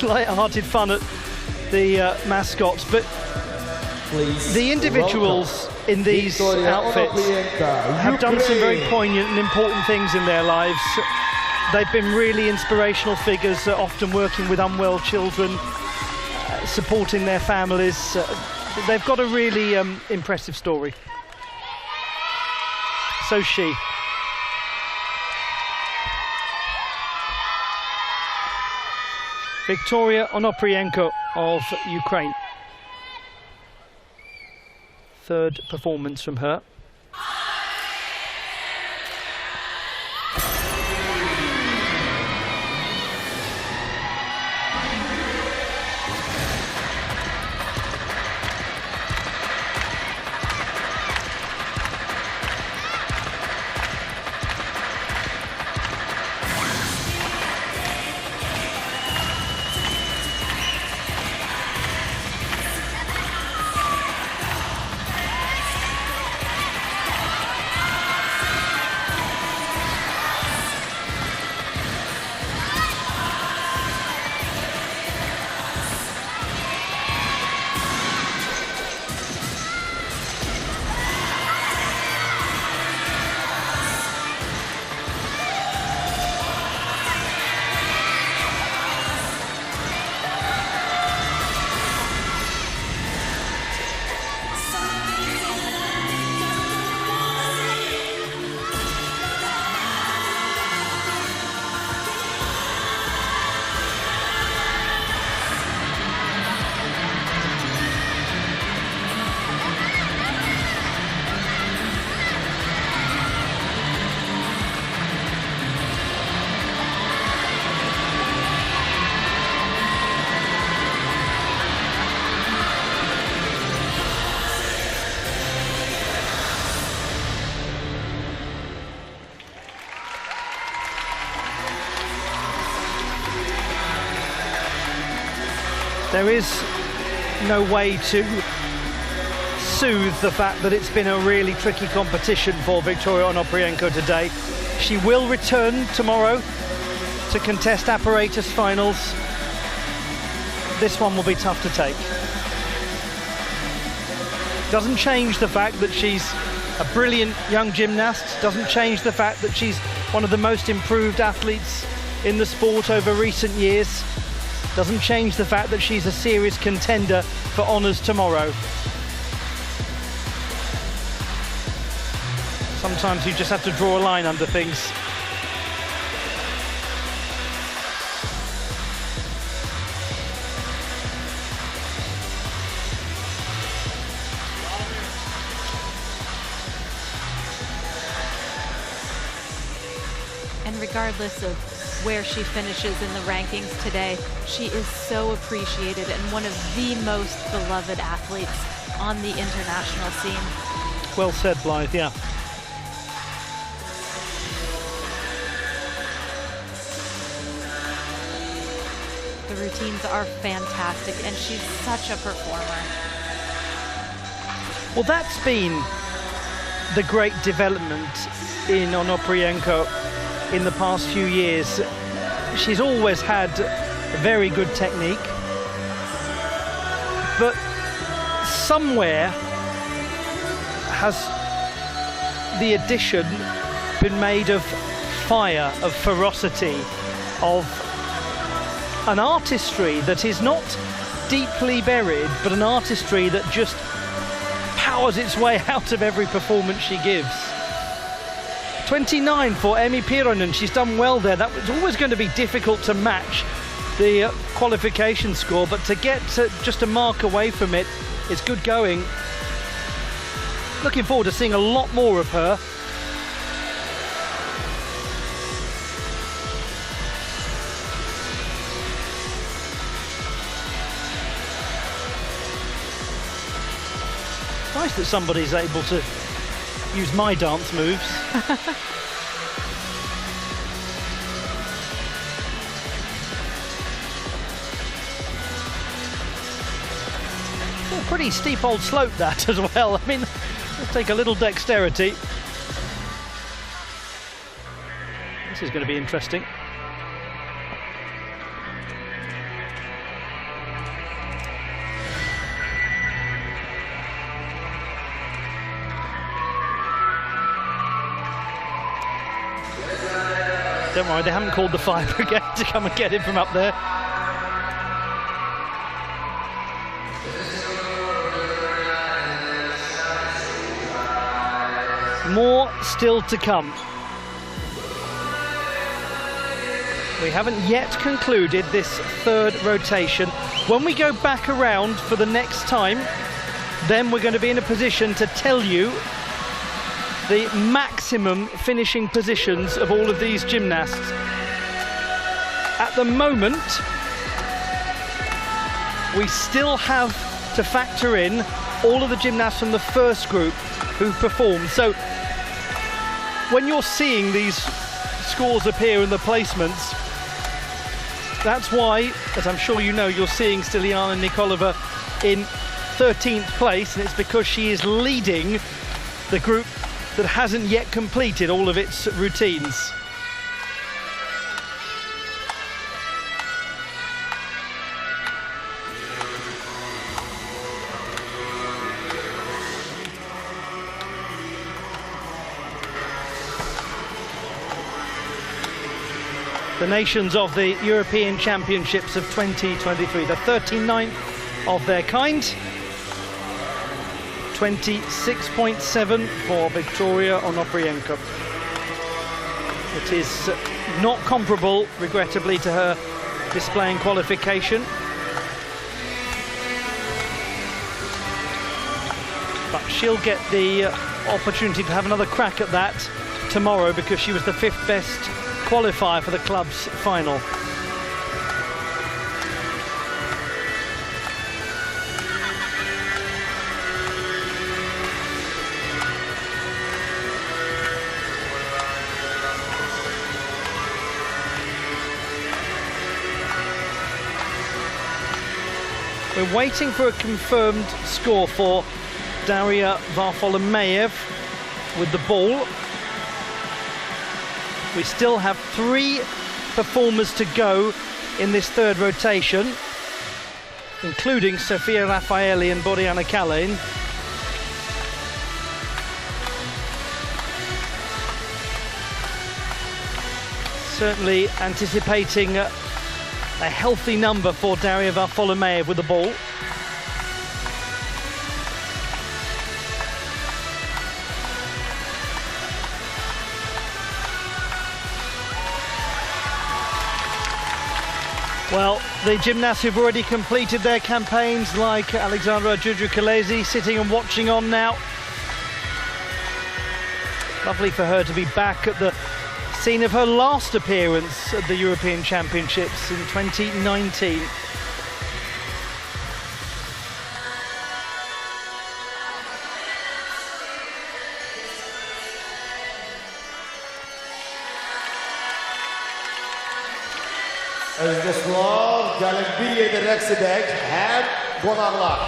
light-hearted fun at the mascots, but the individuals in these outfits have done some very poignant and important things in their lives. They've been really inspirational figures, often working with unwell children, supporting their families. They've got a really impressive story. So she. Victoria Onoprienko of Ukraine. Third performance from her. There is no way to soothe the fact that it's been a really tricky competition for Victoria Onoprienko today. She will return tomorrow to contest apparatus finals. This one will be tough to take. Doesn't change the fact that she's a brilliant young gymnast, doesn't change the fact that she's one of the most improved athletes in the sport over recent years. Doesn't change the fact that she's a serious contender for honours tomorrow. Sometimes you just have to draw a line under things. And regardless of where she finishes in the rankings today, she is so appreciated and one of the most beloved athletes on the international scene. Well said, Blythe, yeah. The routines are fantastic and she's such a performer. Well, that's been the great development in Onoprienko in the past few years. She's always had very good technique, but somewhere has the addition been made of fire, of ferocity, of an artistry that is not deeply buried, but an artistry that just powers its way out of every performance she gives. 29 for Emmi Piironen. She's done well there. That was always going to be difficult to match the qualification score, but to get just a mark away from it is good going. Looking forward to seeing a lot more of her. Nice that somebody's able to use my dance moves. Pretty steep old slope that as well. I mean, it'll take a little dexterity. This is going to be interesting. Don't worry, they haven't called the fire brigade to come and get him from up there. More still to come. We haven't yet concluded this third rotation. When we go back around for the next time, then we're going to be in a position to tell you the maximum finishing positions of all of these gymnasts. At the moment, we still have to factor in all of the gymnasts from the first group who performed. So when you're seeing these scores appear in the placements, that's why, as I'm sure you know, you're seeing Stiliana Nikolova in 13th place, and it's because she is leading the group that hasn't yet completed all of its routines. The nations of the European Championships of 2023, the 39th of their kind. 26.7 for Victoria Onoprienko. It is not comparable, regrettably, to her display in qualification. But she'll get the opportunity to have another crack at that tomorrow, because she was the 5th best qualifier for the club's final. We're waiting for a confirmed score for Daria Varfolomeev with the ball. We still have 3 performers to go in this third rotation, including Sofia Raffaelli and Boriana Kalin. Certainly anticipating a healthy number for Daria Varfolomeev with the ball. Well, the gymnasts who've already completed their campaigns, like Alexandra Giurgiu-Kalesi, sitting and watching on now. Lovely for her to be back at the scene of her last appearance at the European Championships in 2019. Aziz dostlar, gəlin bir yerdə rəqs edək, həm qonaqlar,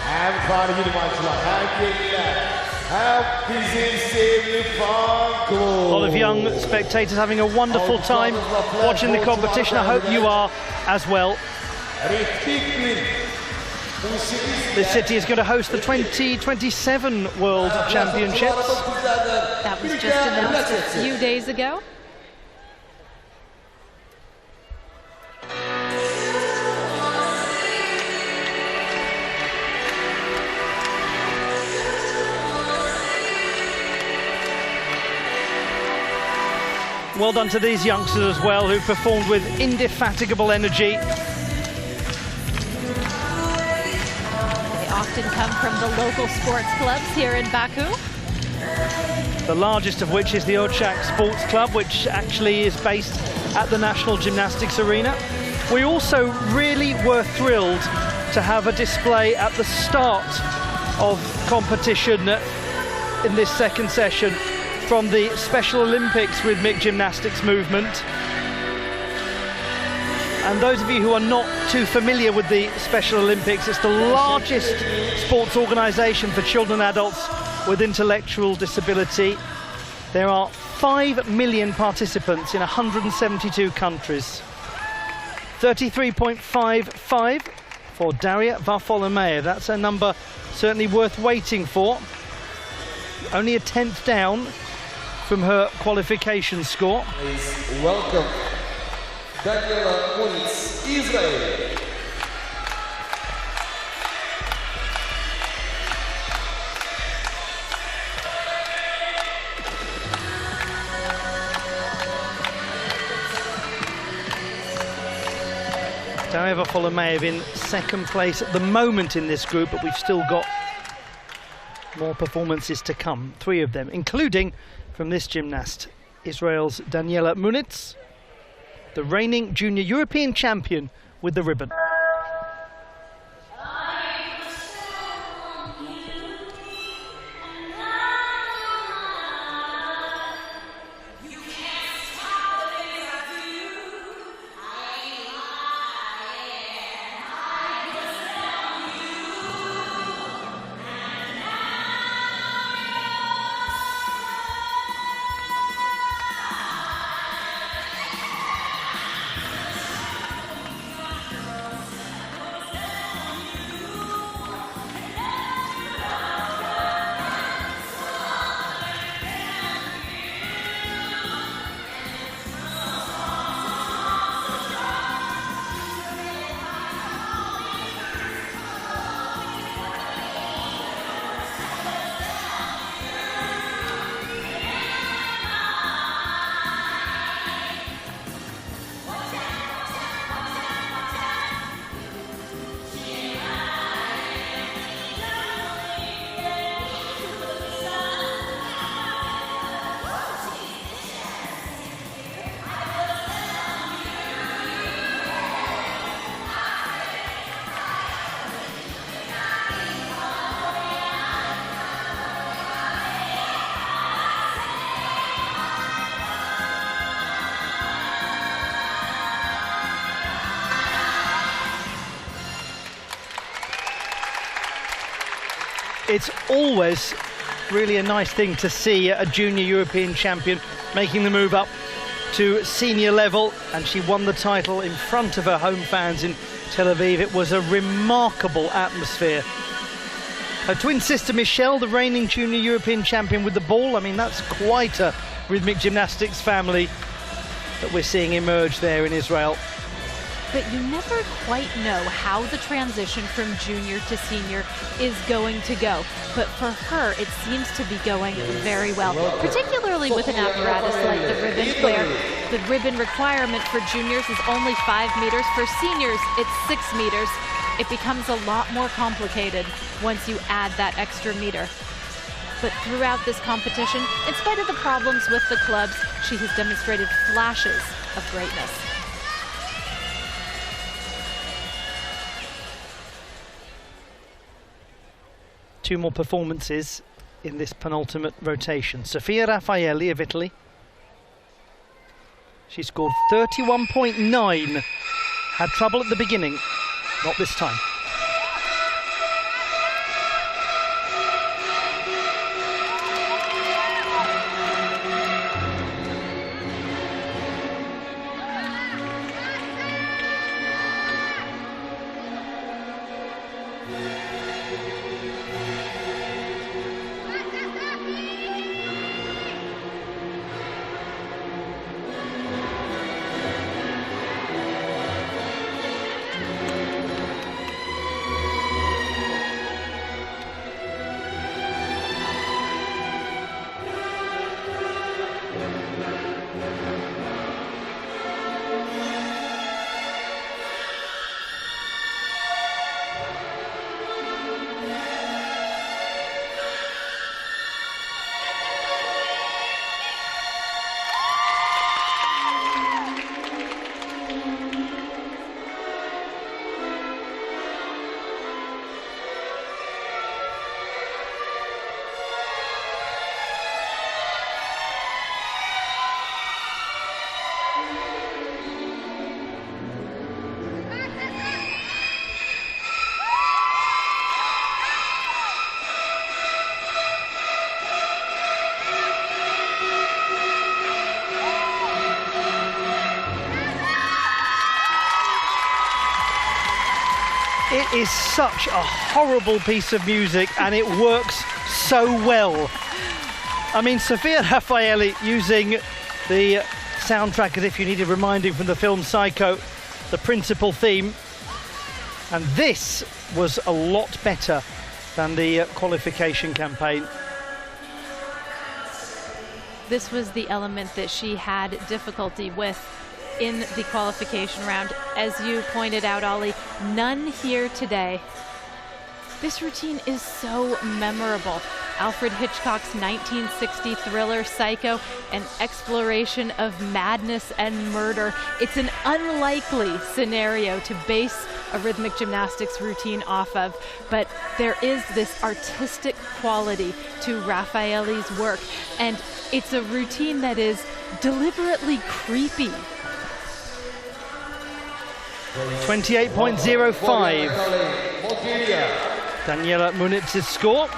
həm xarici idmançılar, həm yerlilər, həm bizim sevgili fan klub. A lot of young spectators having a wonderful time watching the competition. I hope you are as well. The city is going to host the 2027 World Championships. That was just announced a few days ago. Well done to these youngsters as well, who performed with indefatigable energy. They often come from the local sports clubs here in Baku. The largest of which is the Ochak Sports Club, which actually is based at the National Gymnastics Arena. We also really were thrilled to have a display at the start of competition in this second session from the Special Olympics Rhythmic Gymnastics movement. And those of you who are not too familiar with the Special Olympics, it's the largest sports organisation for children and adults with intellectual disability. There are 5 million participants in 172 countries. 33.55 for Daria Varfolomeev. That's a number certainly worth waiting for. Only a 10th down from her qualification score. Please welcome Daniela Muniz, Israel. However, Fuller may have in second place at the moment in this group, but we've still got more performances to come, 3 of them, including from this gymnast, Israel's Daniela Muniz, the reigning junior European champion with the ribbon. It's always really a nice thing to see a junior European champion making the move up to senior level, and she won the title in front of her home fans in Tel Aviv. It was a remarkable atmosphere. Her twin sister Michelle, the reigning junior European champion with the ball. I mean, that's quite a rhythmic gymnastics family that we're seeing emerge there in Israel. But you never quite know how the transition from junior to senior is going to go. But for her, it seems to be going very well, particularly with an apparatus like the ribbon, where the ribbon requirement for juniors is only 5 meters. For seniors, it's 6 meters. It becomes a lot more complicated once you add that extra meter. But throughout this competition, in spite of the problems with the clubs, she has demonstrated flashes of greatness. Two more performances in this penultimate rotation. Sofia Raffaelli of Italy. She scored 31.9. Had trouble at the beginning, not this time. It is such a horrible piece of music, and it works so well. I mean, Sofia Raffaelli using the soundtrack as if you needed reminding from the film Psycho, the principal theme. And this was a lot better than the qualification campaign. This was the element that she had difficulty with in the qualification round. As you pointed out, Ollie, none here today. This routine is so memorable. Alfred Hitchcock's 1960 thriller Psycho, an exploration of madness and murder. It's an unlikely scenario to base a rhythmic gymnastics routine off of, but there is this artistic quality to Raffaelli's work, and it's a routine that is deliberately creepy. 28.05. Daniela Munitz's score.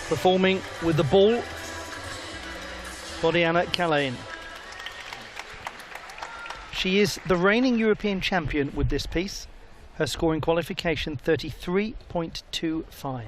Performing with the ball, Bodiana Kalain. She is the reigning European champion with this piece. Her score in qualification, 33.25.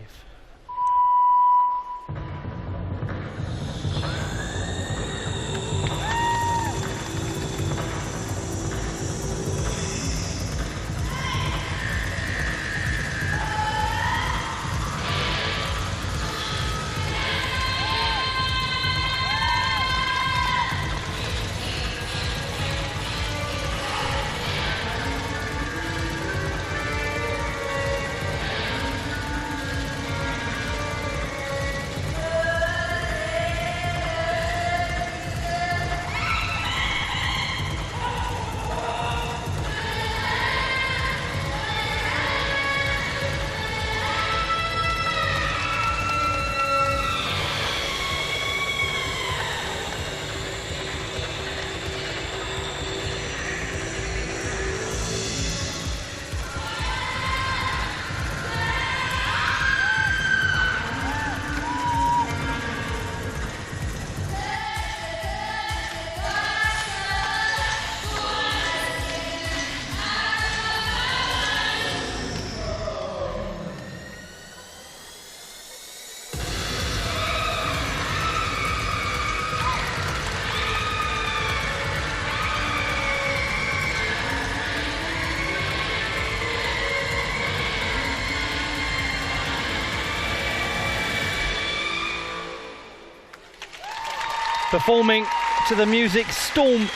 Performing to the music Storm,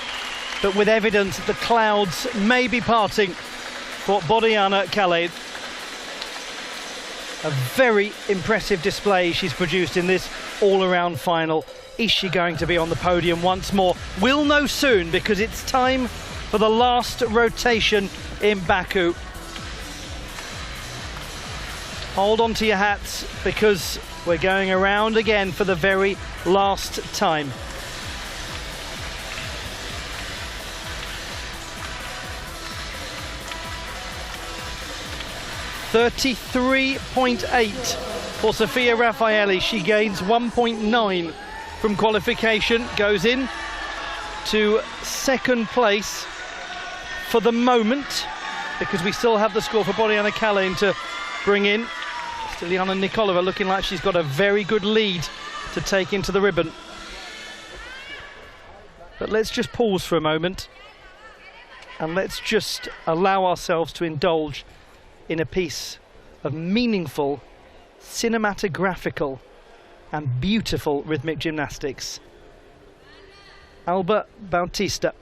but with evidence that the clouds may be parting for Bodiana Kalain. A very impressive display she's produced in this all-around final. Is she going to be on the podium once more? We'll know soon, because it's time for the last rotation in Baku. Hold on to your hats, because we're going around again for the very last time. .33.8 for Sofia Raffaelli. She gains 1.9 from qualification, goes in to second place for the moment, because we still have the score for Bodiana Kalain to bring in. Stiliana Nikolova looking like she's got a very good lead to take into the ribbon. But let's just pause for a moment and let's just allow ourselves to indulge in a piece of meaningful, cinematographical and beautiful rhythmic gymnastics. Alba Bautista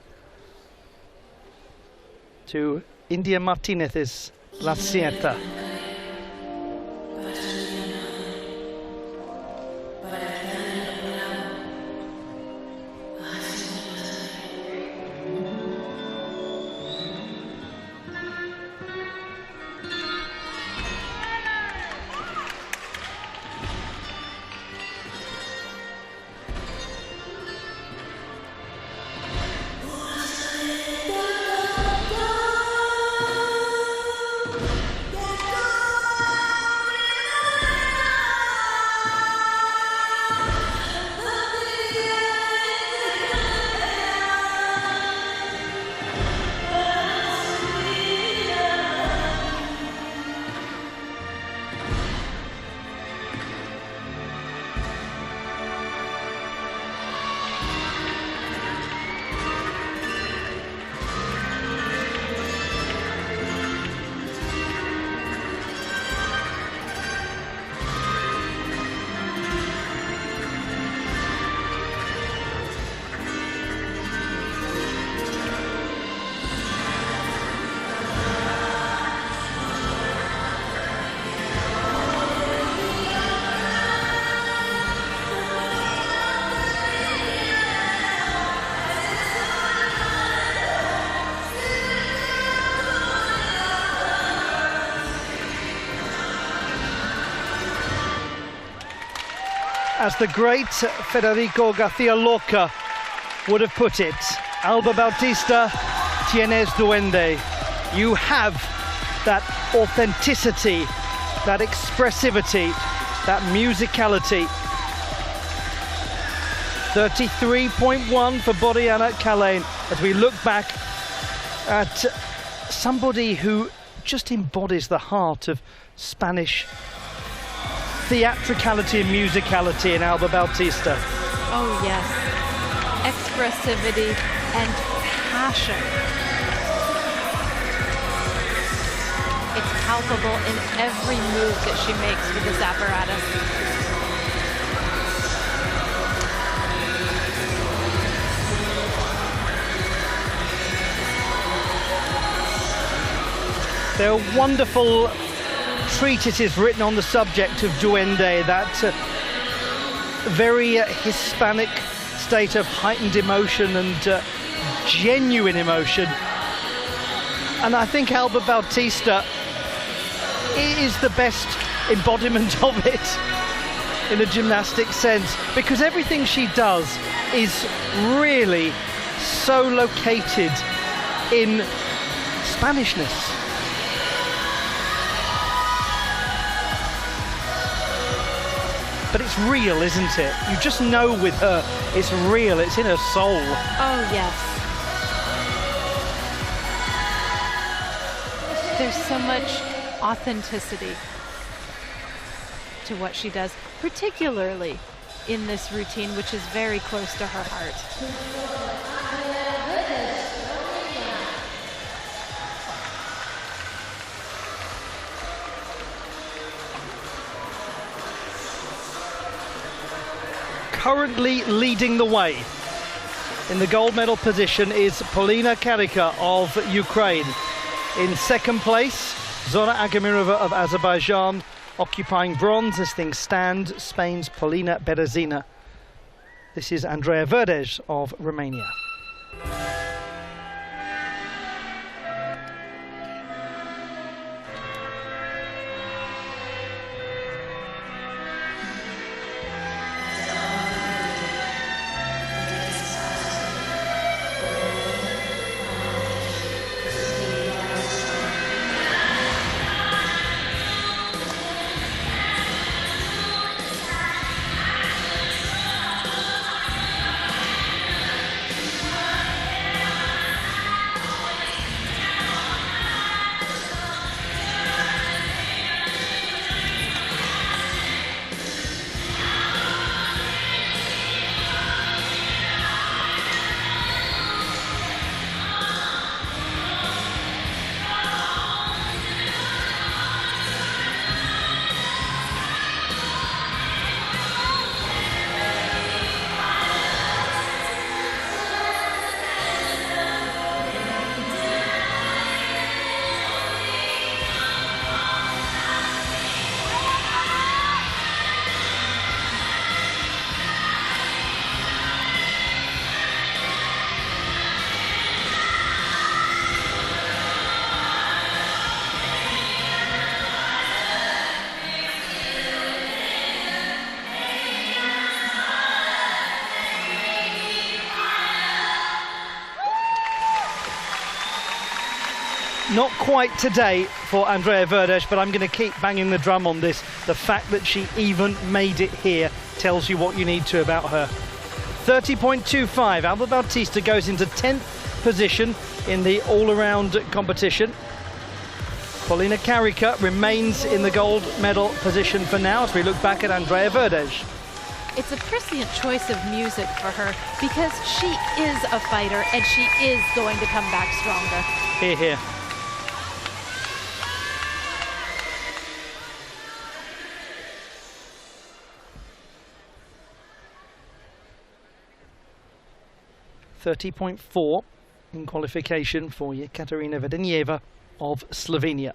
to India Martinez's La Sieta. As the great Federico García Lorca would have put it, Alba Bautista, tienes duende. You have that authenticity, that expressivity, that musicality. 33.1 for Boriana Calais as we look back at somebody who just embodies the heart of Spanish theatricality and musicality in Alba Bautista. Oh yes, expressivity and passion. It's palpable in every move that she makes with this apparatus. There are wonderful treatises written on the subject of duende, that very Hispanic state of heightened emotion and genuine emotion. And I think Alba Bautista is the best embodiment of it in a gymnastic sense, because everything she does is really so located in Spanishness. But it's real, isn't it? You just know with her, it's real, it's in her soul. Oh, yes. There's so much authenticity to what she does, particularly in this routine, which is very close to her heart. Currently leading the way in the gold medal position is Polina Karika of Ukraine. In second place, Zora Agamirova of Azerbaijan, occupying bronze as things stand, Spain's Polina Berezina. This is Andrea Verdes of Romania. Not quite today for Andrea Verdes, but I'm going to keep banging the drum on this. The fact that she even made it here tells you what you need to about her. 30.25. Alba Bautista goes into 10th position in the all-around competition. Polina Karika remains in the gold medal position for now as we look back at Andrea Verdes. It's a prescient choice of music for her because she is a fighter and she is going to come back stronger. Hear, hear. .4 in qualification for Yekaterina Vedenieva of Slovenia.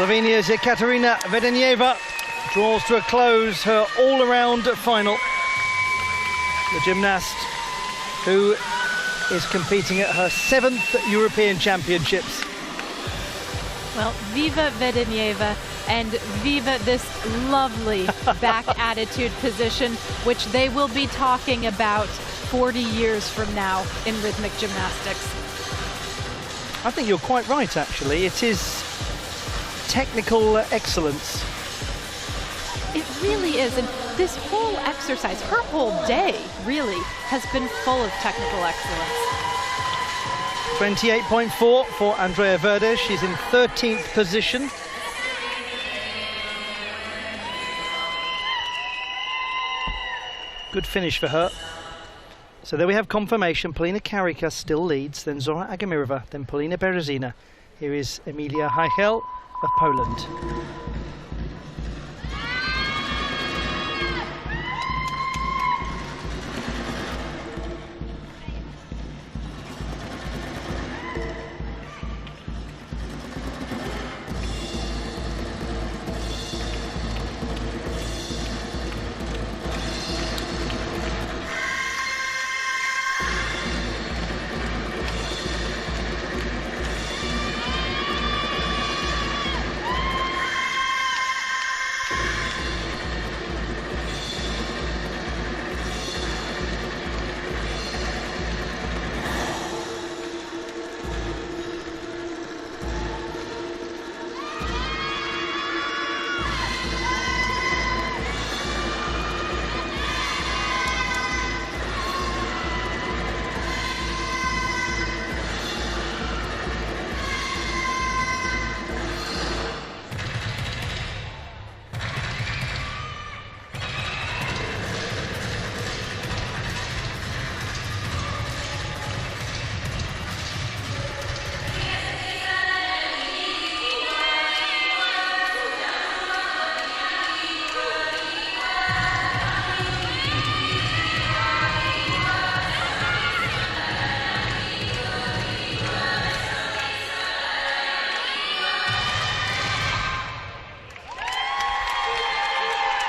Slovenia's Ekaterina Vedenjeva draws to a close her all-around final. The gymnast who is competing at her 7th European Championships. Well, viva Vedenjeva and viva this lovely back attitude position, which they will be talking about 40 years from now in rhythmic gymnastics. I think you're quite right, actually. It is technical excellence. It really is, and this whole exercise, her whole day, really, has been full of technical excellence. 28.4 for Andrea Verdes. She's in 13th position. Good finish for her. So there we have confirmation. Polina Karika still leads, then Zora Agamirova, then Polina Berezina. Here is Emilia Heichel of Poland.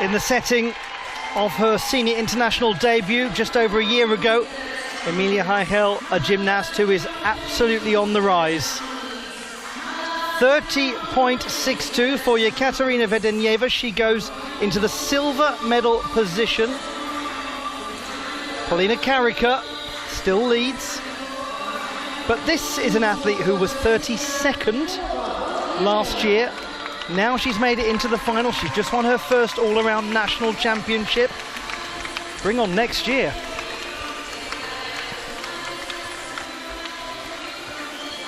In the setting of her senior international debut just over a year ago, Emilia Heichel, a gymnast who is absolutely on the rise. 30.62 for Ekaterina Vedenjeva. She goes into the silver medal position. Polina Karika still leads. But this is an athlete who was 32nd last year. Now she's made it into the final. She's just won her first all-around national championship. Bring on next year.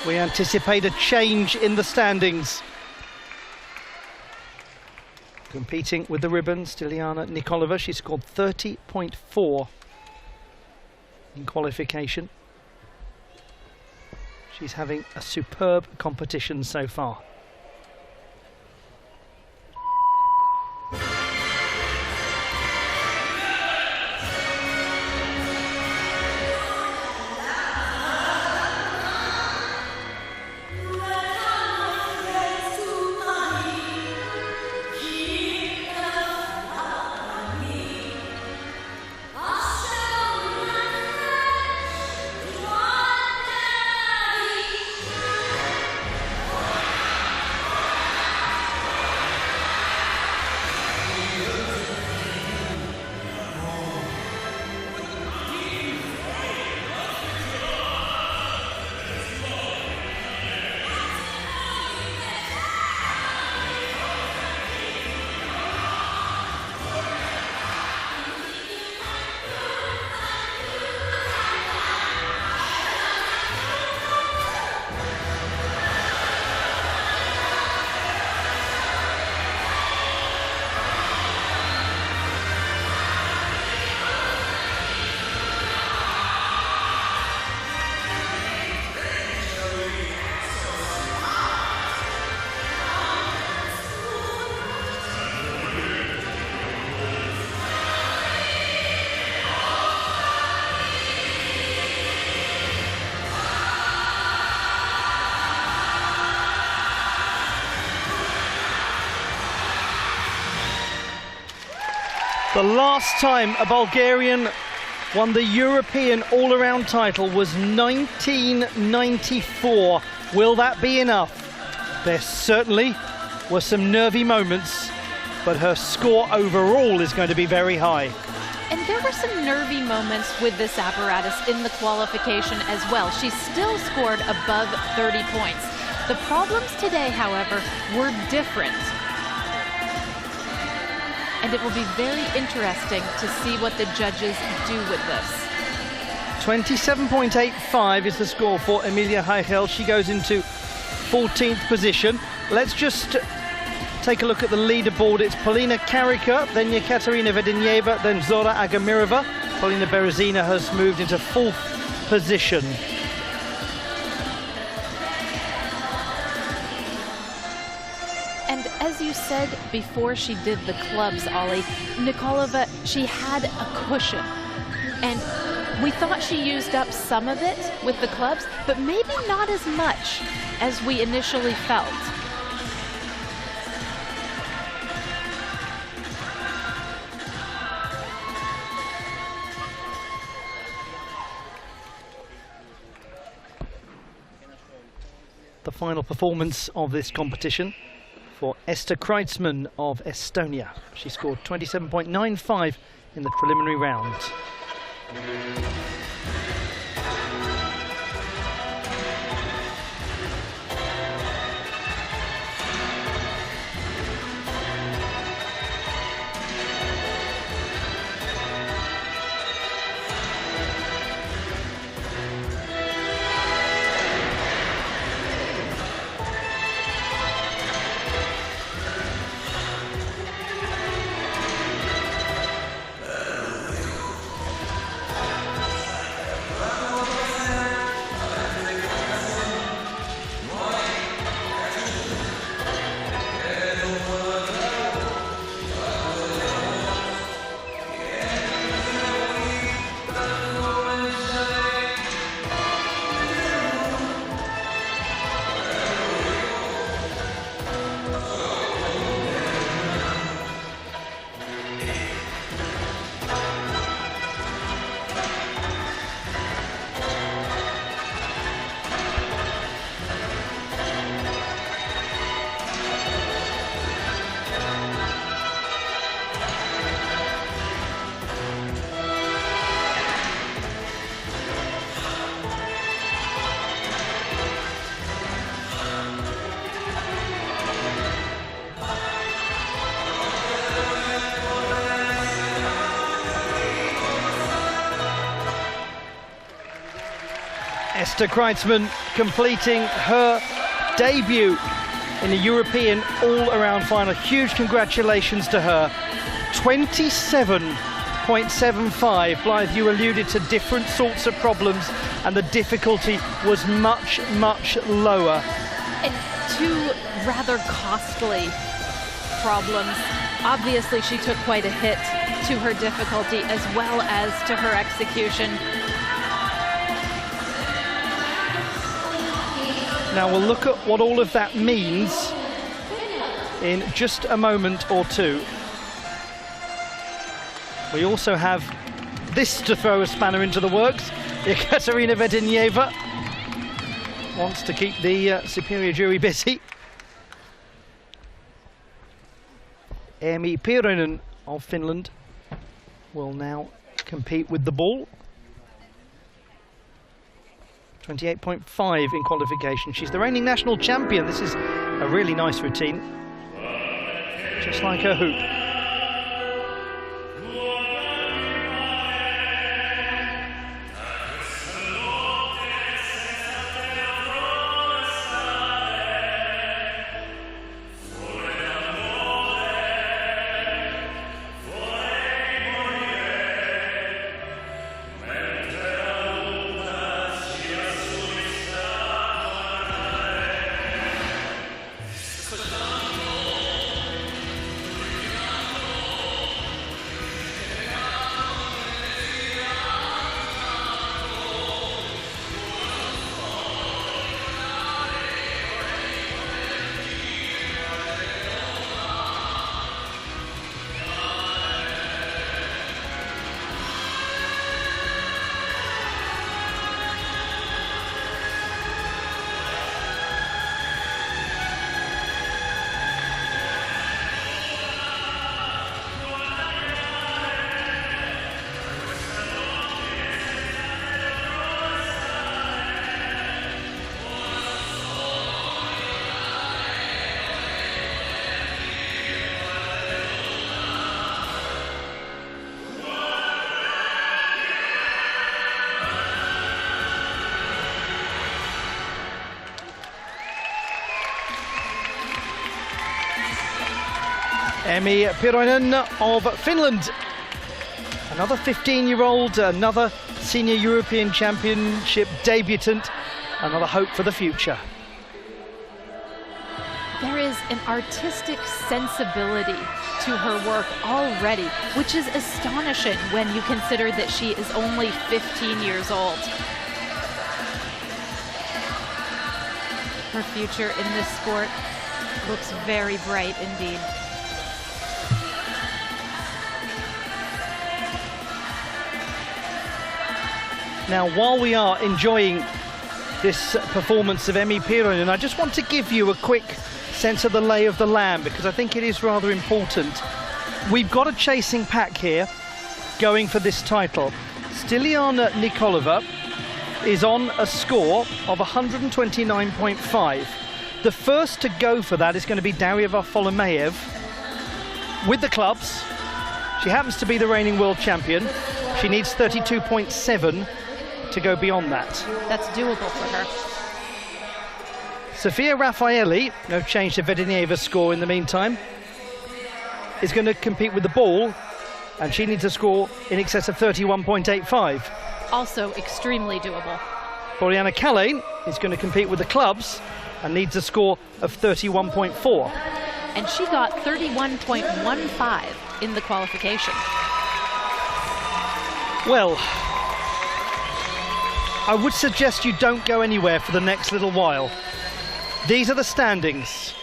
We anticipate a change in the standings. Competing with the ribbons, Stiliana Nikolova. She scored 30.4 in qualification. She's having a superb competition so far. The last time a Bulgarian won the European all-around title was 1994. Will that be enough? There certainly were some nervy moments, but her score overall is going to be very high. And there were some nervy moments with this apparatus in the qualification as well. She still scored above 30 points. The problems today, however, were different. And it will be very interesting to see what the judges do with this. 27.85 is the score for Emilia Heichel. She goes into 14th position. Let's just take a look at the leaderboard. It's Polina Karika, then Yekaterina Vedenyeva, then Zora Agamirova. Polina Berezina has moved into 4th position. And as you said before she did the clubs, Ollie, Nikolova, she had a cushion. And we thought she used up some of it with the clubs, but maybe not as much as we initially felt. The final performance of this competition for Esther Kreitzmann of Estonia. She scored 27.95 in the preliminary round. Esther Kreitzmann completing her debut in the European all-around final. Huge congratulations to her. 27.75. Blythe, you alluded to different sorts of problems, and the difficulty was much, much lower. And two rather costly problems. Obviously, she took quite a hit to her difficulty as well as to her execution. Now we'll look at what all of that means in just a moment or two. We also have this to throw a spanner into the works. Yekaterina Vedenyeva wants to keep the superior jury busy. Emi Piironen of Finland will now compete with the ball. 28.5 in qualification. She's the reigning national champion. This is a really nice routine, just like her hoop. Emmi Pyronen of Finland. Another 15-year-old, another Senior European Championship debutant, another hope for the future. There is an artistic sensibility to her work already, which is astonishing when you consider that she is only 15 years old. Her future in this sport looks very bright indeed. Now, while we are enjoying this performance of Emmi Pyronen, I just want to give you a quick sense of the lay of the land, because I think it is rather important. We've got a chasing pack here going for this title. Stiliana Nikolova is on a score of 129.5. The first to go for that is going to be Daria Varfolomeev with the clubs. She happens to be the reigning world champion. She needs 32.7 to go beyond that. That's doable for her. Sofia Raffaelli, no change to Vedenieva's score in the meantime, is going to compete with the ball, and she needs a score in excess of 31.85. Also extremely doable. Boriana Kalin is going to compete with the clubs and needs a score of 31.4. And she got 31.15 in the qualification. Well, I would suggest you don't go anywhere for the next little while. These are the standings.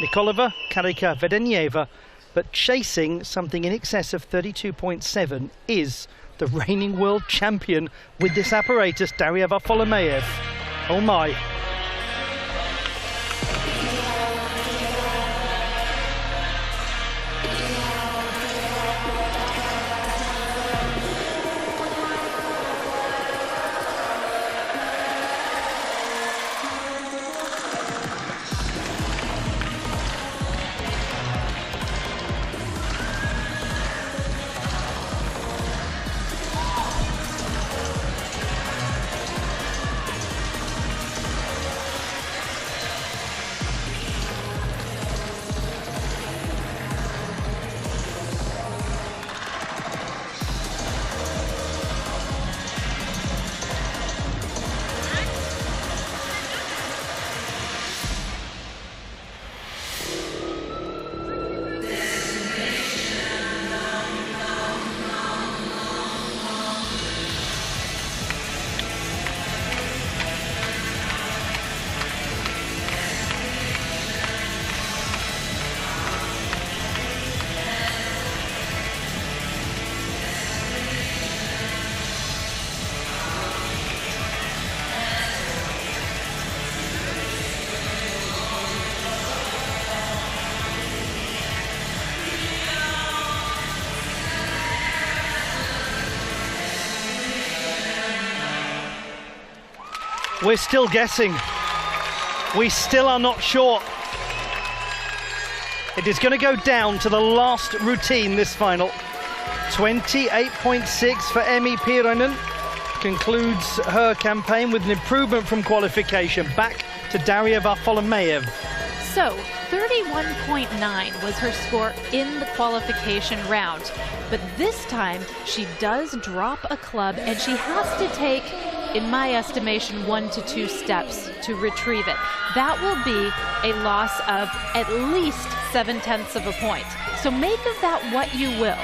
Nikolova, Karika, Vedenieva, but chasing something in excess of 32.7 is the reigning world champion with this apparatus, Daria Varfolomeev. Oh my. We're still guessing. We still are not sure. It is going to go down to the last routine this final. 28.6 for Emmi Pyronen. Concludes her campaign with an improvement from qualification. Back to Daria Varfolomeev. So, 31.9 was her score in the qualification round. But this time, she does drop a club, and she has to take, in my estimation, 1 to 2 steps to retrieve it. That will be a loss of at least 0.7 of a point. So make of that what you will.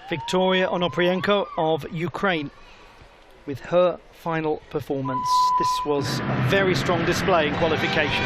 Victoria Onoprienko of Ukraine with her final performance. This was a very strong display in qualification.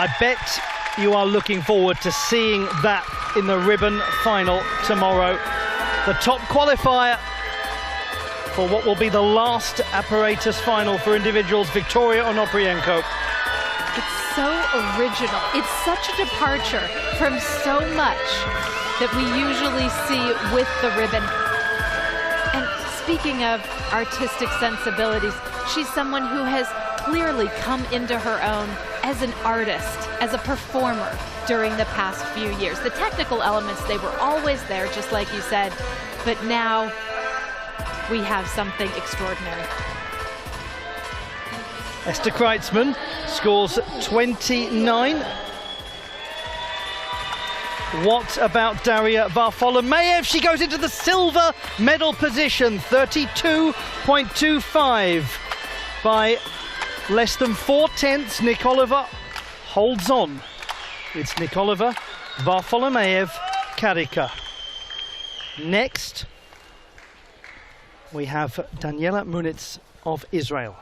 I bet you are looking forward to seeing that in the ribbon final tomorrow. The top qualifier for what will be the last apparatus final for individuals, Victoria Onoprienko. It's so original. It's such a departure from so much that we usually see with the ribbon. And speaking of artistic sensibilities, she's someone who has clearly come into her own as an artist, as a performer during the past few years. The technical elements, they were always there, just like you said, but now we have something extraordinary. Esther Kreitzmann scores 29. What about Daria Varfolomeev? She goes into the silver medal position, 32.25 by less than 4/10. Nikolova holds on. It's Nikolova, Varfolomeev, Karika. Next, we have Daniela Munitz of Israel.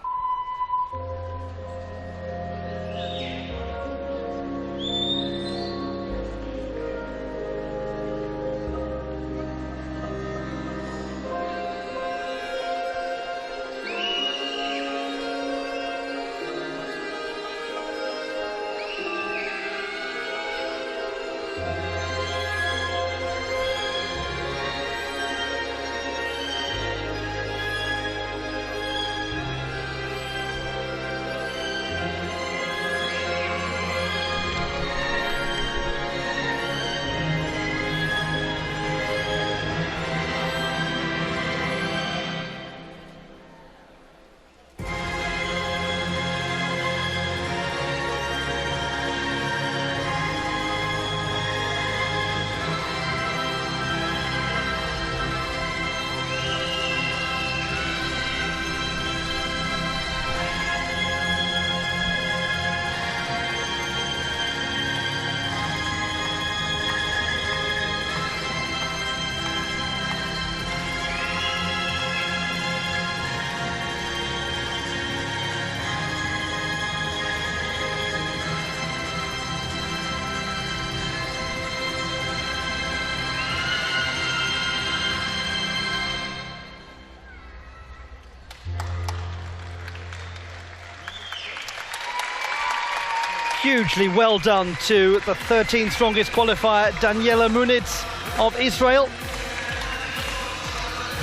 Hugely well done to the 13th strongest qualifier, Daniela Munitz of Israel.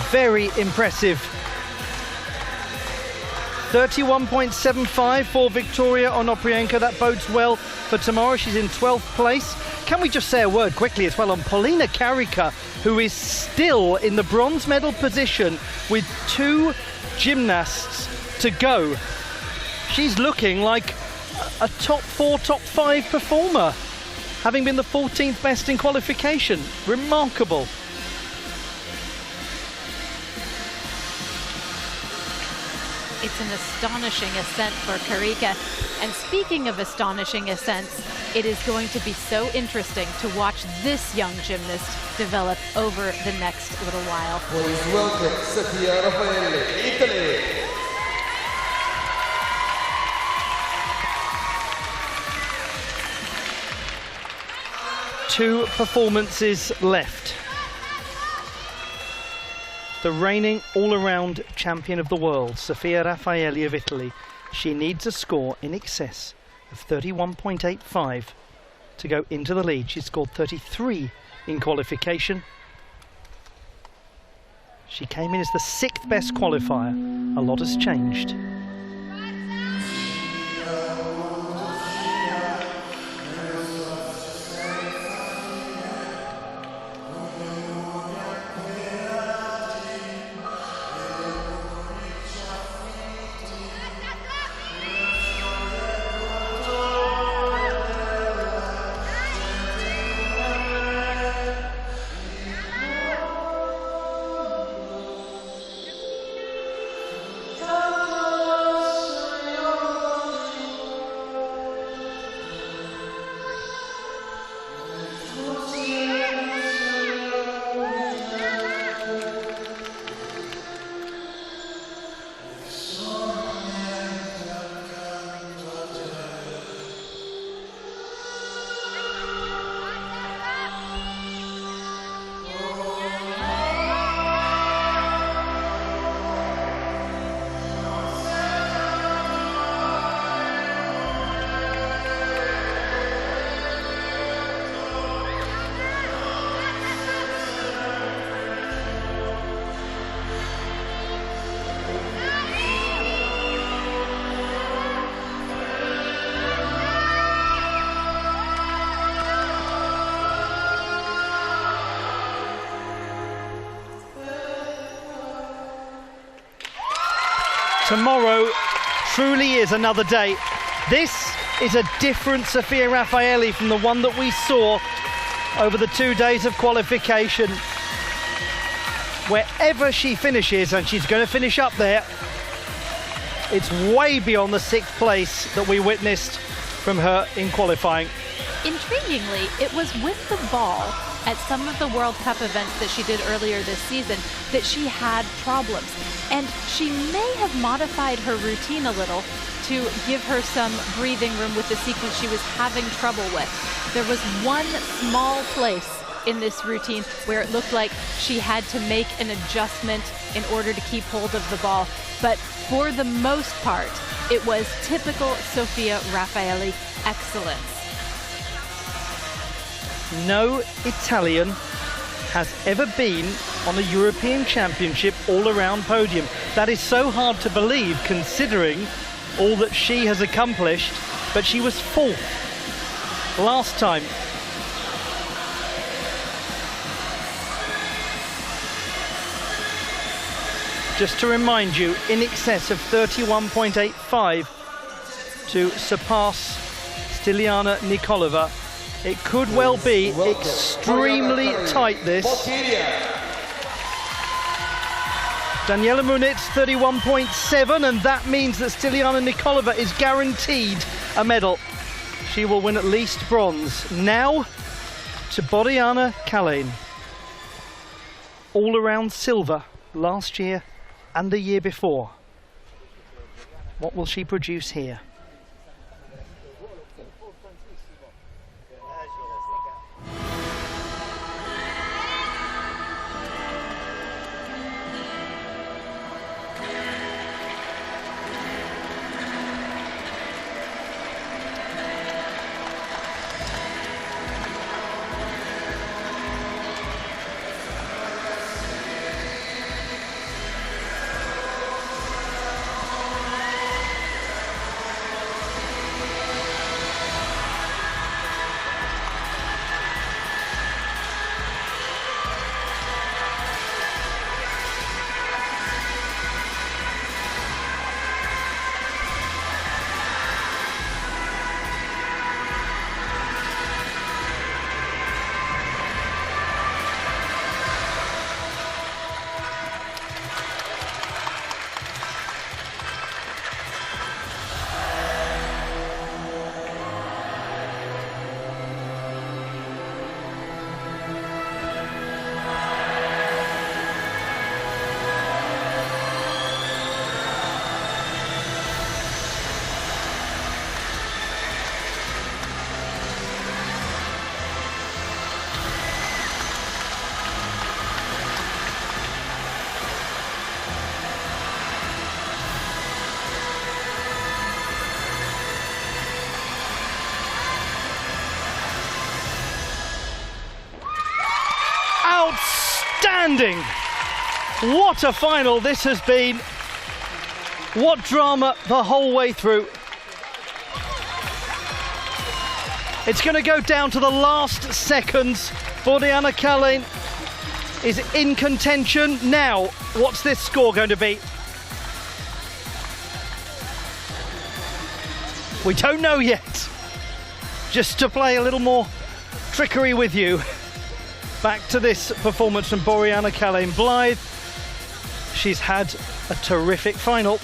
Very impressive. 31.75 for Victoria Onoprienko. That bodes well for tomorrow. She's in 12th place. Can we just say a word quickly as well on Polina Karika, who is still in the bronze medal position with 2 gymnasts to go. She's looking like a top 4, top 5 performer, having been the 14th best in qualification. Remarkable. It's an astonishing ascent for Karika. And speaking of astonishing ascents, it is going to be so interesting to watch this young gymnast develop over the next little while. Please welcome Sofia Raffaelli, Italy. Two performances left. The reigning all-around champion of the world, Sofia Raffaelli of Italy, she needs a score in excess of 31.85 to go into the lead. She scored 33 in qualification. She came in as the 6th best qualifier. A lot has changed. Tomorrow truly is another day. This is a different Sofia Raffaelli from the one that we saw over the 2 days of qualification. Wherever she finishes, and she's going to finish up there, it's way beyond the 6th place that we witnessed from her in qualifying. Intriguingly, it was with the ball at some of the World Cup events that she did earlier this season that she had problems. And she may have modified her routine a little to give her some breathing room with the sequence she was having trouble with. There was one small place in this routine where it looked like she had to make an adjustment in order to keep hold of the ball. But for the most part, it was typical Sofia Raffaelli excellence. No Italian has ever been on a European Championship all-around podium. That is so hard to believe considering all that she has accomplished, but she was 4th last time. Just to remind you, in excess of 31.85 to surpass Stiliana Nikolova. It could well be extremely tight, this. Daniela Muniz 31.7, and that means that Stiliana Nikolova is guaranteed a medal. She will win at least bronze. Now to Boriana Kalin. All-around silver last year and the year before. What will she produce here? Outstanding! What a final this has been. What drama the whole way through. It's going to go down to the last seconds. Boriana Kalin is in contention. Now, what's this score going to be? We don't know yet. Just to play a little more trickery with you. Back to this performance from Boriana Kalin. Blythe, she's had a terrific final.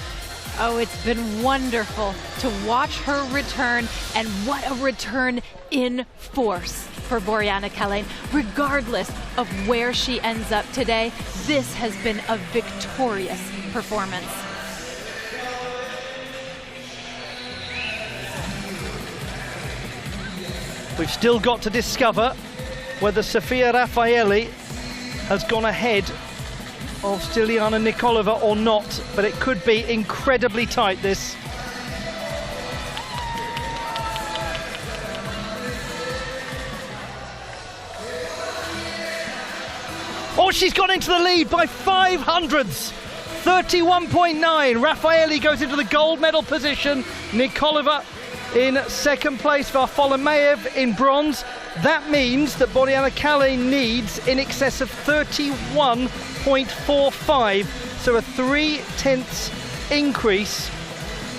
Oh, it's been wonderful to watch her return, and what a return in force for Boriana Kalin. Regardless of where she ends up today, this has been a victorious performance. We've still got to discover whether Sofia Raffaelli has gone ahead of Stiliana Nikolova or not, but it could be incredibly tight, this. Oh, she's gone into the lead by 500ths. 31.9. Raffaelli goes into the gold medal position. Nikolova in second place. Varfolomeev in bronze. That means that Boriana Kalin needs in excess of 31.45. So a 0.3 increase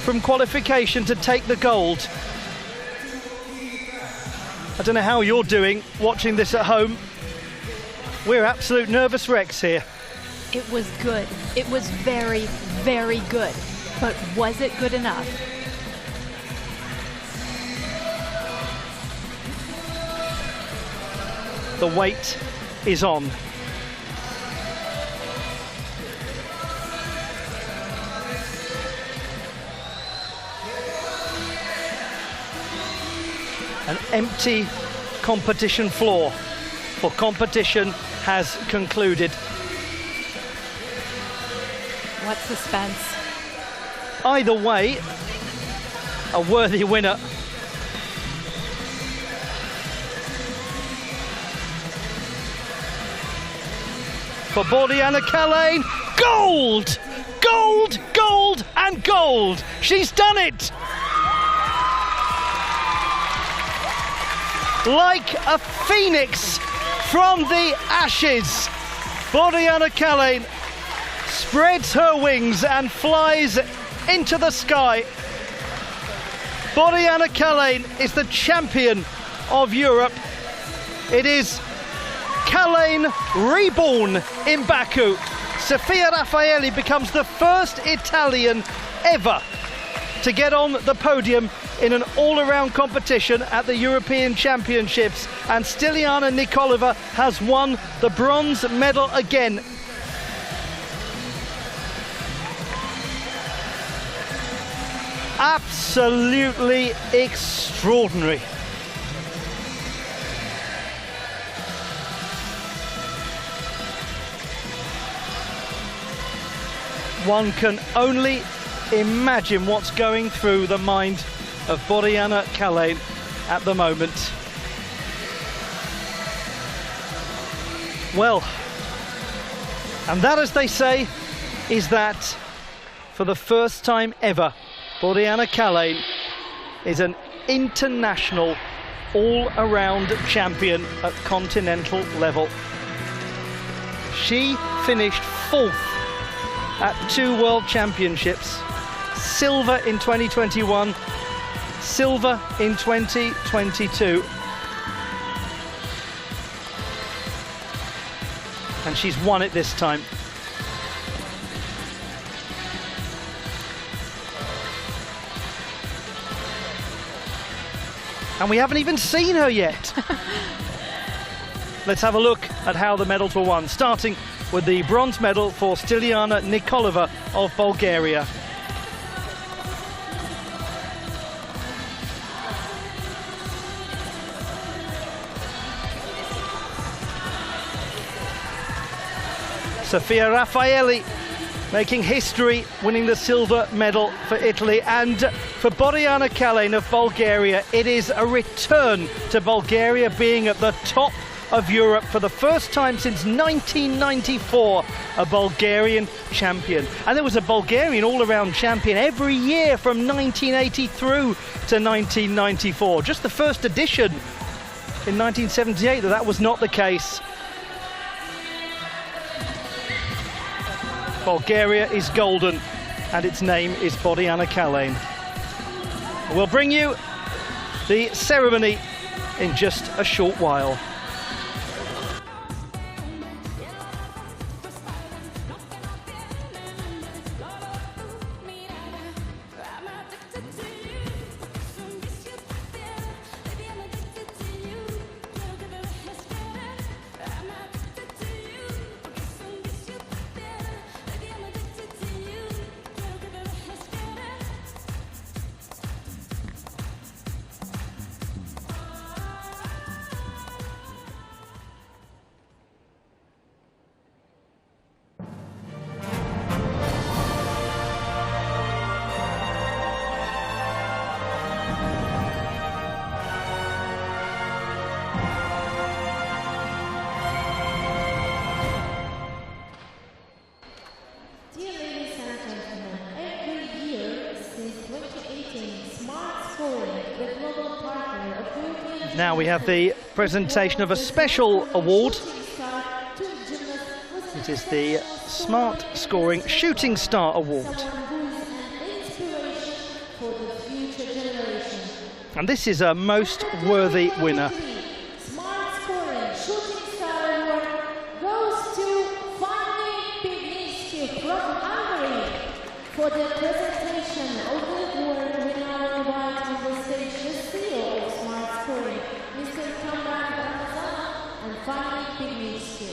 from qualification to take the gold. I don't know how you're doing watching this at home. We're absolute nervous wrecks here. It was good. It was very, very good. But was it good enough? The weight is on. An empty competition floor, for competition has concluded. What suspense. Either way, a worthy winner. For Bordiana Kalane, gold! Gold, gold and gold! She's done it! Like a phoenix from the ashes, Bordiana Kalane spreads her wings and flies into the sky. Bordiana Kalane is the champion of Europe. It is Kalane reborn in Baku. Sofia Raffaelli becomes the first Italian ever to get on the podium in an all-around competition at the European Championships, and Stiliana Nikolova has won the bronze medal again. Absolutely extraordinary. One can only imagine what's going through the mind of Bordiana Kalane at the moment. Well, and that, as they say, is that for the first time ever, Bordiana Kalane is an international all-around champion at continental level. She finished 4th at 2 World Championships, silver in 2021, silver in 2022. And she's won it this time. And we haven't even seen her yet. Let's have a look at how the medals were won, starting with the bronze medal for Stiliana Nikolova of Bulgaria. Sofia Raffaelli making history, winning the silver medal for Italy. And for Bordiana Kalane of Bulgaria, it is a return to Bulgaria being at the top of Europe for the first time since 1994, a Bulgarian champion. And there was a Bulgarian all-around champion every year from 1980 through to 1994. Just the first edition in 1978 that was not the case. Bulgaria is golden, and its name is Bordiana Kalane. We'll bring you the ceremony in just a short while. Now we have the presentation of a special award. It is the Smart Scoring Shooting Star Award. And this is a most worthy winner. Smart scoring shooting star award goes to Fanny Pigniski from Hungary for the presentation of the award. We now invite on the stage the CEO of Smart Scoring, Mr. Kamran Ramazan and Fanny Pigniski.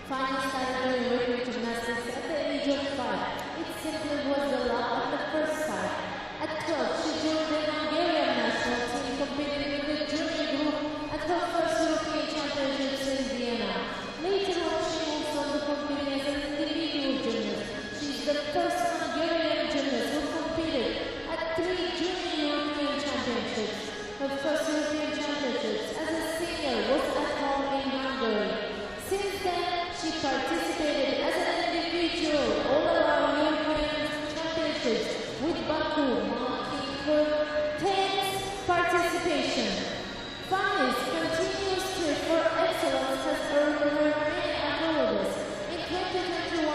Fanny started doing gymnastics at the age of 5. It simply was the love at the first sight. At 12, she joined the Hungarian national team, competing in the junior group at her first European Championships in Vienna. Later on, she moved on to competing as an individual gymnast. She's the first Hungarian gymnast who competed at 3 junior European Championships. Her first European Championships as a senior was at home in Hungary. Since then, she participated as an individual all-around European Championships with Baku, marking her 10th participation. Fanny's continuous trip for excellence has earned her many accolades. In 2021,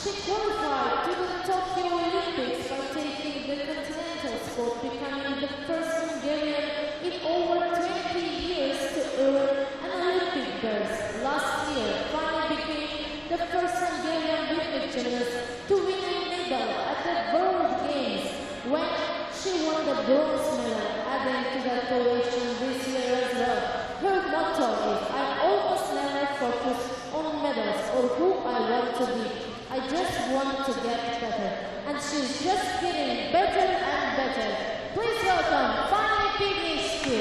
she qualified to the Tokyo Olympics by taking the continental spot, becoming the first Hungarian in over 20 years to earn an Olympic berth. Last year, Fanny became the first Hungarian rhythmic gymnast to win a medal at the World Games when she won the bronze medal, adding to that collection this year as well. Her motto is, I almost never focus on medals or who I want to be. I just want to get better. And she's just getting better and better. Please welcome Fanny Pigniski.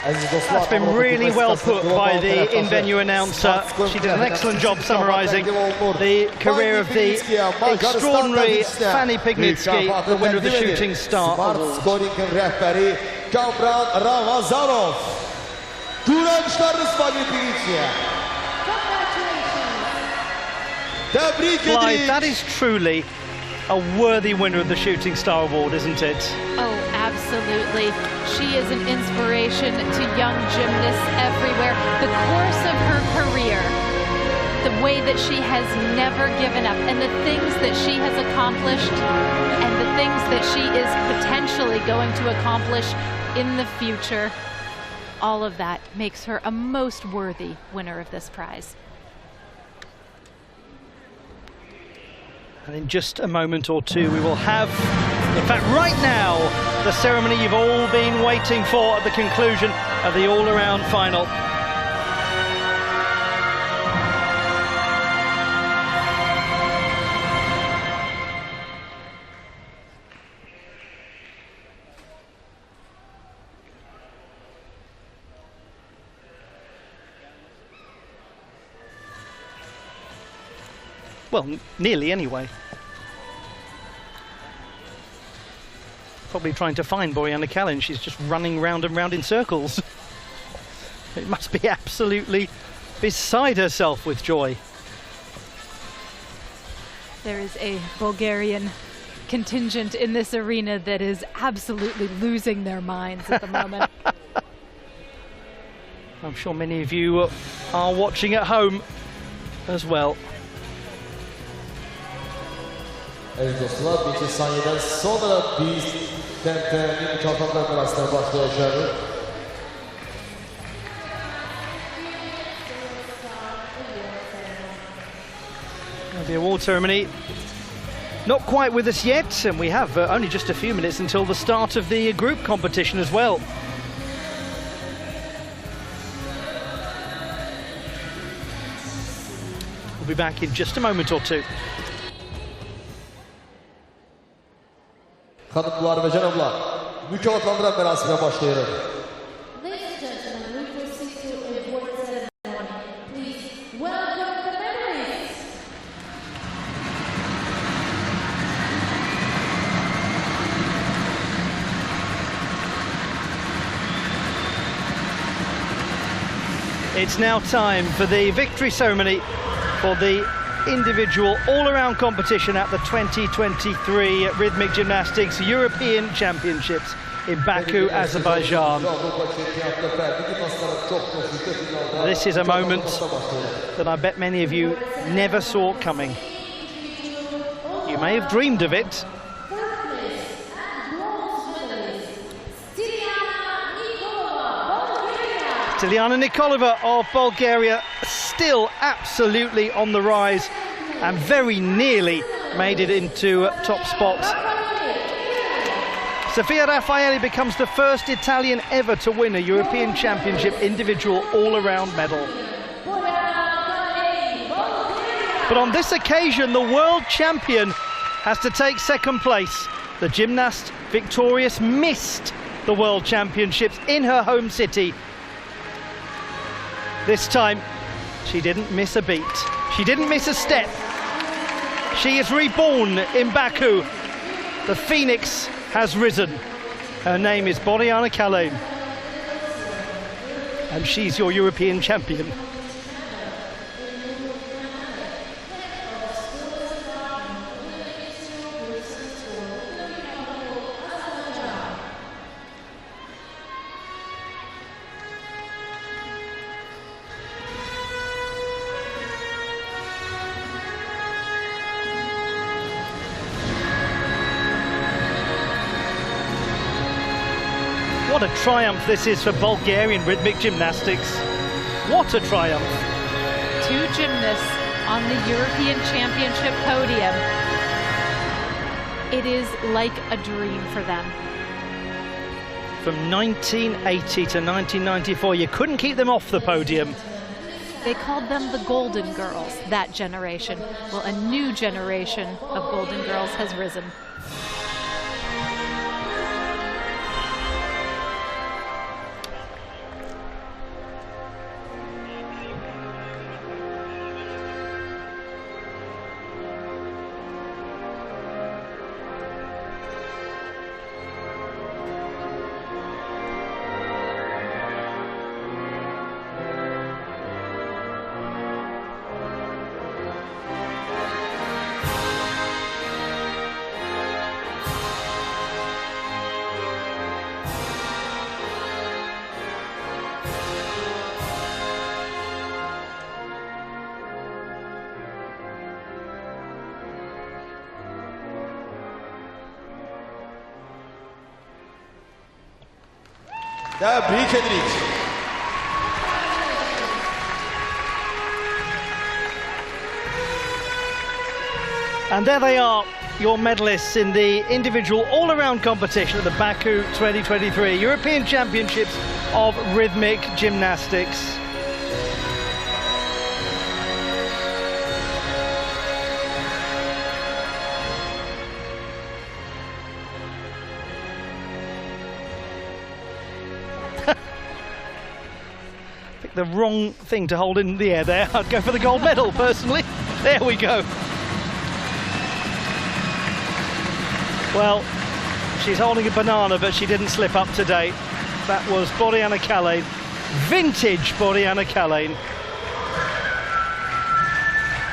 That's been really well put by the in-venue announcer. She did an excellent job summarising the career of the extraordinary Fanny Pigniski, the winner of the Shooting Star Award. Rehberi Kamran Ramazanov. Blythe, that is truly a worthy winner of the Shooting Star Award, isn't it? Oh, absolutely. She is an inspiration to young gymnasts everywhere. The course of her career, the way that she has never given up, and the things that she has accomplished, and the things that she is potentially going to accomplish in the future, all of that makes her a most worthy winner of this prize. And in just a moment or two, we will have, in fact, right now, the ceremony you've all been waiting for at the conclusion of the all-around final. Well, nearly anyway. Probably trying to find Boriana Kalin. She's just running round and round in circles. It must be absolutely beside herself with joy. There is a Bulgarian contingent in this arena that is absolutely losing their minds at the moment. I'm sure many of you are watching at home as well. Evet dostlar, bir saniyeden sonra biz TNT'nin mükafatlar arasında başlayacağız. The award ceremony not quite with us yet, and we have only just a few minutes until the start of the group competition as well. We'll be back in just a moment or two. Hanımlar ve canımlar, mükafatlandıran merasime başlayalım. Ladies and gentlemen, we proceed to award ceremony. Please welcome the medalists. It's now time for the victory ceremony for the individual all-around competition at the 2023 Rhythmic Gymnastics European Championships in Baku, Azerbaijan. This is a moment that I bet many of you never saw coming. You may have dreamed of it, Stiliana Nikolova of Bulgaria still absolutely on the rise and very nearly made it into top spot. Sofia Raffaelli becomes the first Italian ever to win a European Championship individual all-around medal. But on this occasion, the world champion has to take second place. The gymnast victorious missed the World Championships in her home city. This time, she didn't miss a beat. She didn't miss a step. She is reborn in Baku. The phoenix has risen. Her name is Boriana Kalin. And she's your European champion. What a triumph this is for Bulgarian rhythmic gymnastics. What a triumph. Two gymnasts on the European Championship podium. It is like a dream for them. From 1980 to 1994, you couldn't keep them off the podium. They called them the Golden Girls, that generation. Well, a new generation of Golden Girls has risen. Tebrik edirik. And there they are, your medalists in the individual all-around competition at the Baku 2023 European Championships of Rhythmic Gymnastics. The wrong thing to hold in the air there. I'd go for the gold medal personally. There we go. Well, she's holding a banana, but she didn't slip up today. That was Boriana Kalin, vintage Boriana Kalin.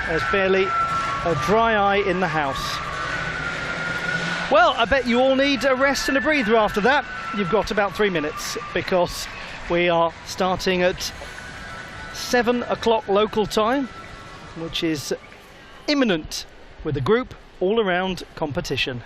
There's barely a dry eye in the house. Well, I bet you all need a rest and a breather after that. You've got about 3 minutes because we are starting at 7 o'clock local time, which is imminent with the group all-around competition.